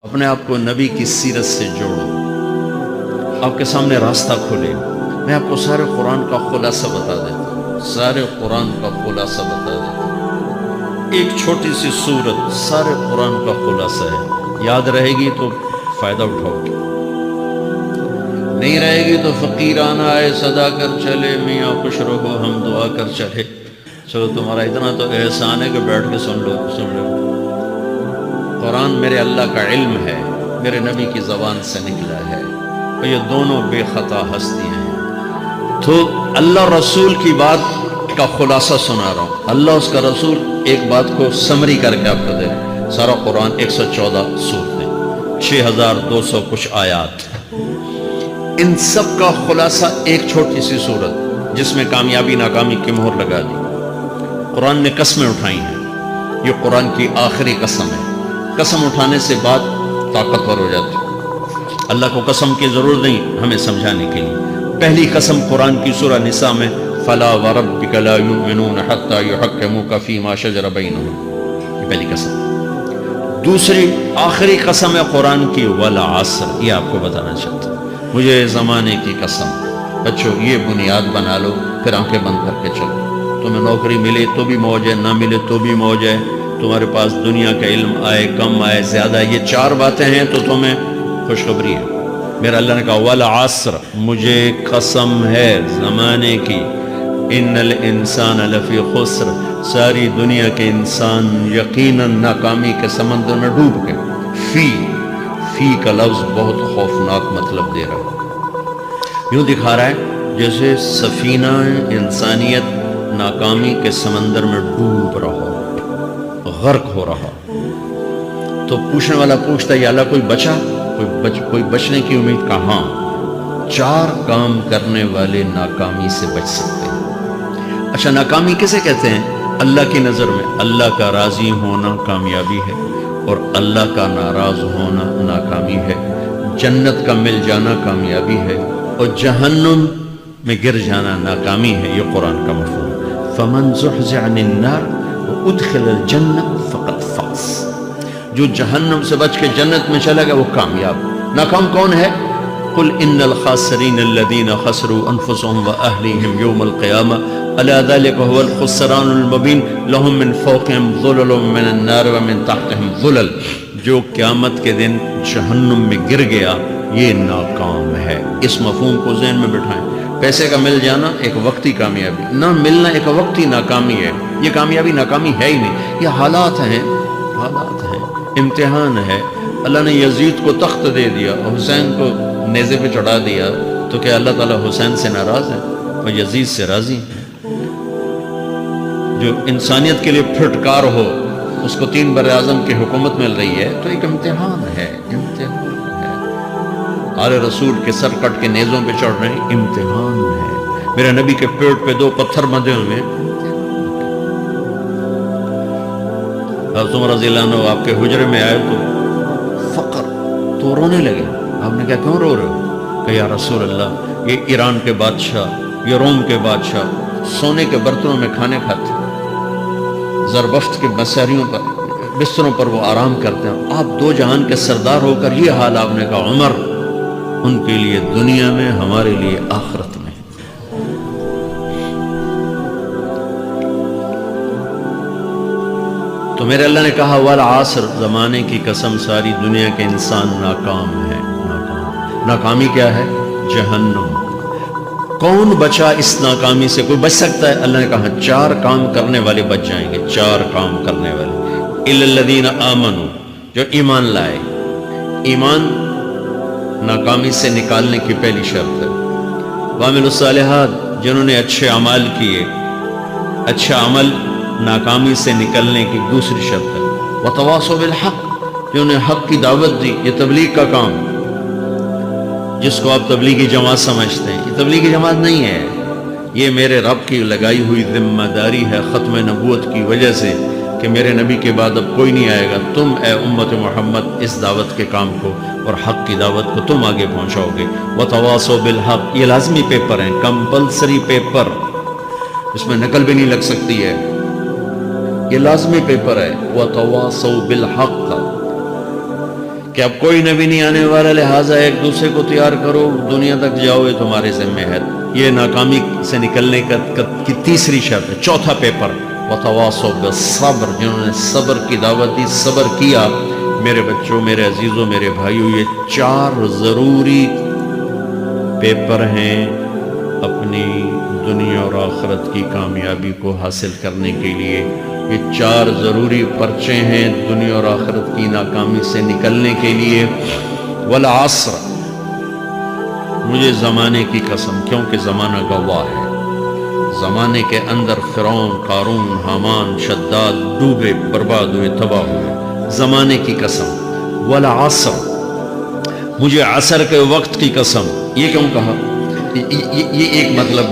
اپنے آپ کو نبی کی سیرت سے جوڑو، آپ کے سامنے راستہ کھلے۔ میں آپ کو سارے قرآن کا خلاصہ بتا دیتا ہوں، سارے قرآن کا خلاصہ بتا دیتا ہوں۔ ایک چھوٹی سی سورت سارے قرآن کا خلاصہ ہے، یاد رہے گی تو فائدہ اٹھاؤ گے، نہیں رہے گی تو فقیرانہ آئے صدا کر چلے، میاں خوش رہو ہم دعا کر چلے۔ چلو تمہارا اتنا تو احسان ہے کہ بیٹھ کے سن لو۔ قرآن میرے اللہ کا علم ہے، میرے نبی کی زبان سے نکلا ہے، اور یہ دونوں بے خطا ہستیاں ہیں۔ تو اللہ رسول کی بات کا خلاصہ سنا رہا ہوں، اللہ اس کا رسول ایک بات کو سمری کر کے آپ کو دے رہے ہیں۔ سارا قرآن 114 سورتیں، 6200 کچھ آیات، ان سب کا خلاصہ ایک چھوٹی سی سورت جس میں کامیابی ناکامی کی مہر لگا دی۔ قرآن نے قسمیں اٹھائی ہیں، یہ قرآن کی آخری قسم ہے۔ قسم اٹھانے سے بات طاقتور ہو جاتی ہے، اللہ کو قسم کی ضرورت نہیں ہمیں سمجھانے کے لیے۔ پہلی قسم قرآن کی سورہ نساء میں فلا وربک لا یؤمنون حتی یحکموک فیما شجر بینہم، یہ پہلی قسم۔ دوسری آخری قسم ہے قرآن کی والعصر، یہ آپ کو بتانا چاہتا ہوں، مجھے زمانے کی قسم۔ بچوں یہ بنیاد بنا لو، پھر آنکھیں بند کر کے چلو۔ تمہیں نوکری ملے تو بھی موج ہے، نہ ملے تو بھی موج ہے، تمہارے پاس دنیا کا علم آئے کم آئے زیادہ، یہ چار باتیں ہیں تو تمہیں خوشخبری ہے۔ میرا اللہ نے کہا والعصر، مجھے قسم ہے زمانے کی، ان الانسان لفی خسر، ساری دنیا کے انسان یقیناً ناکامی کے سمندر میں ڈوب گئے۔ فی کا لفظ بہت خوفناک مطلب دے رہا ہے، یوں دکھا رہا ہے جیسے سفینہ انسانیت ناکامی کے سمندر میں ڈوب رہا، غرق ہو رہا۔ تو پوچھنے والا پوچھتا ہے یا اللہ کوئی بچا، کوئی بچنے کی امید؟ کہاں؟ چار کام کرنے والے ناکامی سے بچ سکتے ہیں۔ اچھا ناکامی کسے کہتے ہیں اللہ کی نظر میں؟ اللہ کا راضی ہونا کامیابی ہے، اور اللہ کا ناراض ہونا ناکامی ہے۔ جنت کا مل جانا کامیابی ہے، اور جہنم میں گر جانا ناکامی ہے۔ یہ قرآن کا مفہوم۔ فمن زحزح عن النار وادخل الجنہ فقد فاز، جو جہنم سے بچ کے جنت میں چلا گیا وہ کامیاب۔ ناکام کون ہے؟ قل ان الخاسرین الذین خسروا انفسهم واہلیہم یوم القیامہ الا ذلک هو الخسران المبین لهم من فوقهم ظلل من النار ومن تحتهم ظلل، جو قیامت کے دن جہنم میں گر گیا یہ ناکام ہے۔ اس مفہوم کو ذہن میں بٹھائیں۔ پیسے کا مل جانا ایک وقتی کامیابی، نہ ملنا ایک وقتی ناکامی ہے۔ یہ کامیابی ناکامی ہے ہی نہیں، یہ حالات ہیں، امتحان ہے۔ اللہ نے یزید کو تخت دے دیا اور حسین کو نیزے پہ چڑھا دیا، تو کیا اللہ تعالیٰ حسین سے ناراض ہے؟ اور یزید سے راضی ہے۔ جو انسانیت کے لیے پھٹکار ہو، اس کو 3 براعظم کی حکومت مل رہی ہے، تو ایک امتحان ہے، امتحان ہے۔ آل رسول کے سر کٹ کے نیزوں پہ چڑھ رہے ہیں، امتحان ہے۔ میرے نبی کے پیٹ پہ 2 پتھر بندھے ہوئے ہیں، حضرت عمر رضی اللہ عنہ آپ کے حجرے میں آئے تو فقر، تو رونے لگے۔ آپ نے کہا کیوں رو رہے ہو؟ کہ یا رسول اللہ یہ ایران کے بادشاہ، یہ روم کے بادشاہ سونے کے برتنوں میں کھانے کھاتے، زربفت کے بستروں پر وہ آرام کرتے ہیں، آپ 2 جہان کے سردار ہو کر یہ حال۔ آپ نے کہا عمر ان کے لیے دنیا میں، ہمارے لیے آخرت میں۔ تو میرے اللہ نے کہا والعصر، زمانے کی قسم ساری دنیا کے انسان ناکام ہے۔ ناکامی کیا ہے؟ جہنم۔ کون بچا اس ناکامی سے؟ کوئی بچ سکتا ہے؟ اللہ نے کہا 4 کام کرنے والے بچ جائیں گے، 4 کام کرنے والے۔ الا الذین آمنوا، جو ایمان لائے۔ ایمان ناکامی سے نکالنے کی پہلی شرط ہے۔ وعملوا الصالحات، جنہوں نے اچھے اعمال کیے۔ اچھا عمل ناکامی سے نکلنے کی دوسری شرط ہے۔ وتواصوا بالحق، جنہوں نے حق کی دعوت دی۔ یہ تبلیغ کا کام، جس کو آپ تبلیغی جماعت سمجھتے ہیں، یہ تبلیغی جماعت نہیں ہے، یہ میرے رب کی لگائی ہوئی ذمہ داری ہے ختم نبوت کی وجہ سے، کہ میرے نبی کے بعد اب کوئی نہیں آئے گا۔ تم اے امت محمد اس دعوت کے کام کو اور حق کی دعوت کو تم آگے پہنچاؤ گے۔ وتواصوا بالحق، یہ لازمی پیپر ہیں، کمپلسری پیپر، اس میں نقل بھی نہیں لگ سکتی ہے، یہ لازمی پیپر ہے۔ وتواصوا بالحق، کہ اب کوئی نبی نہیں آنے والا، لہٰذا ایک دوسرے کو تیار کرو، دنیا تک جاؤ، یہ تمہارے ذمہ ہے۔ یہ ناکامی سے نکلنے کی تیسری شرط ہے۔ چوتھا پیپر وتواصوا بالصبر، جنہوں نے صبر کی دعوت دی، صبر کیا۔ میرے بچوں، میرے عزیزوں، میرے بھائیوں، یہ 4 ضروری پیپر ہیں اپنی دنیا اور آخرت کی کامیابی کو حاصل کرنے کے لیے۔ یہ 4 ضروری پرچے ہیں دنیا اور آخرت کی ناکامی سے نکلنے کے لیے۔ والعصر، مجھے زمانے کی قسم، کیونکہ زمانہ گواہ ہے۔ زمانے کے اندر فرعون، قارون، حامان، شداد ڈوبے، برباد ہوئے، تباہ ہوئے۔ زمانے کی قسم۔ والعصر، مجھے عصر کے وقت کی قسم۔ یہ کیوں کہا؟ یہ ایک مطلب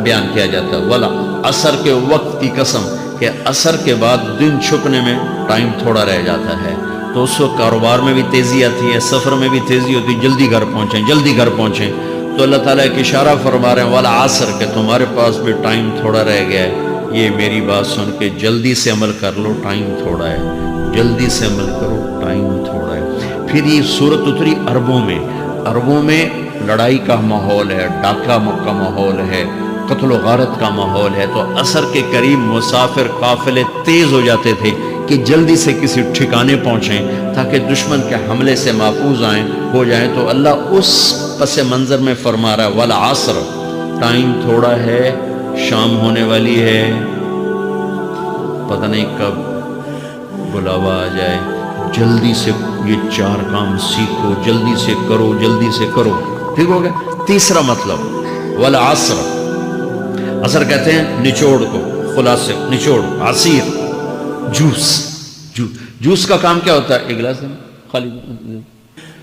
بیان کیا جاتا ہے، ولا عصر کے وقت کی قسم، کہ عصر کے بعد دن چھپنے میں ٹائم تھوڑا رہ جاتا ہے، تو اس وقت کاروبار میں بھی تیزی آتی ہے، سفر میں بھی تیزی ہوتی ہے، جلدی گھر پہنچیں، جلدی گھر پہنچیں۔ تو اللہ تعالیٰ ایک اشارہ فرما رہے ہیں ولا عصر، کہ تمہارے پاس بھی ٹائم تھوڑا رہ گیا ہے، یہ میری بات سن کے جلدی سے عمل کر لو، ٹائم تھوڑا ہے، جلدی سے عمل کرو، ٹائم تھوڑا ہے۔ پھر یہ صورت اتری عربوں میں۔ عربوں میں لڑائی کا ماحول ہے، ڈاکہ کا ماحول ہے، قتل و غارت کا ماحول ہے، تو عصر کے قریب مسافر قافلے تیز ہو جاتے تھے کہ جلدی سے کسی ٹھکانے پہنچیں تاکہ دشمن کے حملے سے محفوظ ہو جائیں۔ تو اللہ اس پس منظر میں فرما رہا ہے والعصر، ٹائم تھوڑا ہے، شام ہونے والی ہے، پتہ نہیں کب بلاوا آ جائے، جلدی سے یہ 4 کام سیکھو، جلدی سے کرو، جلدی سے کرو۔ ٹھیک ہو گیا؟ تیسرا مطلب والعصر، عصر کہتے ہیں نچوڑ کو، خلاصے، نچوڑ، عصیر، جوس کا کام کیا ہوتا ہے؟ یہ گلاس ہے نا، خالی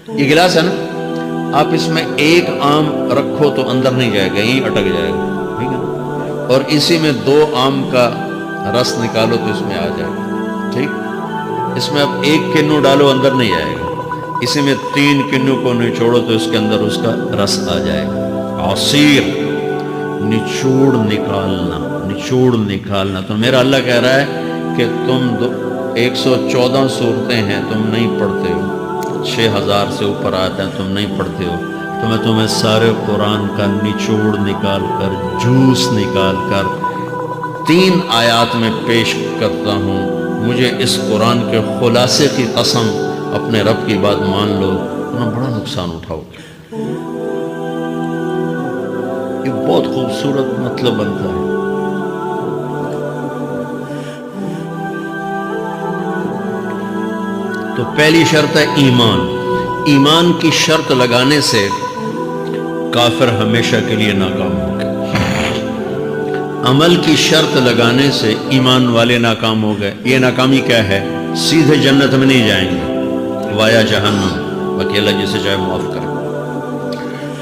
یہ گلاس ہے نا، آپ اس میں ایک آم رکھو تو اندر نہیں جائے گا، یہیں اٹک جائے گا، ٹھیک ہے، اور اسی میں 2 آم کا رس نکالو تو اس میں آ جائے گا، ٹھیک۔ اس میں اب 1 کنو ڈالو، اندر نہیں جائے گا، اسی میں 3 کنو کو نچوڑو تو اس کے اندر اس کا رس آ جائے گا۔ عصیر، نچوڑ نکالنا، نچوڑ نکالنا۔ تو میرا اللہ کہہ رہا ہے کہ تم 114 صورتیں ہیں، تم نہیں پڑھتے ہو، 6000 سے اوپر آتے ہیں، تم نہیں پڑھتے ہو، تو میں تمہیں سارے قرآن کا نچوڑ نکال کر، جوس نکال کر 3 آیات میں پیش کرتا ہوں۔ مجھے اس قرآن کے خلاصے کی قسم، اپنے رب کی بات مان لو، ورنہ بڑا نقصان اٹھاؤ گے۔ یہ بہت خوبصورت مطلب بنتا ہے۔ تو پہلی شرط ہے ایمان۔ ایمان کی شرط لگانے سے کافر ہمیشہ کے لیے ناکام ہو گئے۔ عمل کی شرط لگانے سے ایمان والے ناکام ہو گئے۔ یہ ناکامی کیا ہے؟ سیدھے جنت میں نہیں جائیں گے، وایا جہنم، باقی اللہ جسے چاہے معاف کرے۔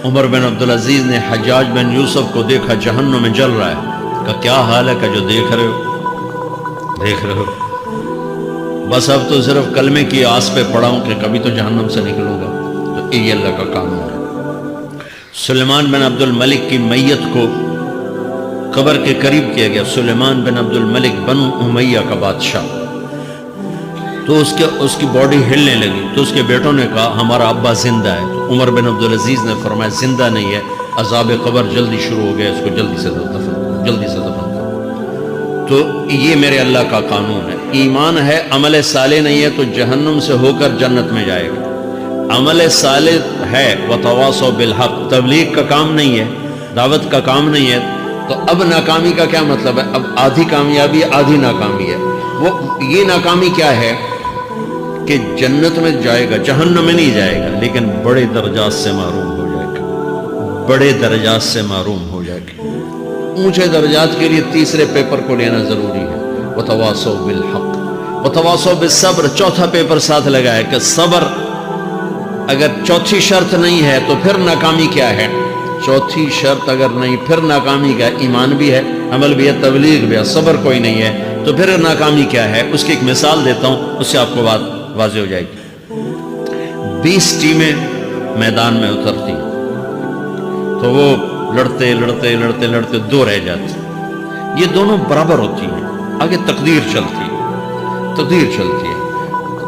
عمر بن عبدالعزیز نے حجاج بن یوسف کو دیکھا جہنم میں جل رہا ہے، کہ کیا حال ہے؟ کہ جو دیکھ رہے ہو، بس اب تو صرف کلمے کی آس پہ پڑا ہوں کہ کبھی تو جہنم سے نکلوں گا۔ تو یہ اللہ کا قانون ہے۔ سلیمان بن عبد الملک کی میت کو قبر کے قریب کیا گیا، سلیمان بن عبد الملک بنو امیہ کا بادشاہ، تو اس کی باڈی ہلنے لگی، تو اس کے بیٹوں نے کہا ہمارا ابا زندہ ہے۔ تو عمر بن عبدالعزیز نے فرمایا زندہ نہیں ہے، عذاب قبر جلدی شروع ہو گیا، اس کو جلدی سے دفن کرو۔ تو یہ میرے اللہ کا قانون ہے۔ ایمان ہے، عمل صالح نہیں ہے تو جہنم سے ہو کر جنت میں جائے گا۔ عمل صالح ہے وتواصوا بالحق، تبلیغ کا کام نہیں ہے، دعوت کا کام نہیں ہے، تو اب ناکامی کا کیا مطلب ہے؟ اب آدھی کامیابی آدھی ناکامی ہے۔ وہ یہ ناکامی کیا ہے کہ جنت میں جائے گا، جہنم میں نہیں جائے گا، لیکن بڑے درجات سے محروم ہو جائے گا، بڑے درجات سے محروم ہو جائے گا۔ اونچے درجات کے لیے تیسرے پیپر کو لینا ضروری ہے، وتواصوا بالحق وتواصوا بالصبر۔ چوتھا پیپر ساتھ لگا ہے کہ صبر، اگر چوتھی شرط نہیں ہے تو پھر ناکامی کیا ہے؟ چوتھی شرط اگر نہیں، پھر ناکامی کیا ہے؟ ایمان بھی ہے، عمل بھی ہے، تبلیغ بھی ہے، صبر کوئی نہیں ہے، تو پھر ناکامی کیا ہے؟ اس کی ایک مثال دیتا ہوں، اس سے آپ کو بات واضح ہو جائے گی۔ 20 ٹیمیں میدان میں اترتی، تو وہ لڑتے لڑتے لڑتے لڑتے 2 رہ جاتی، یہ دونوں برابر ہوتی ہیں، آگے تقدیر چلتی ہے،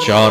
4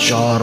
4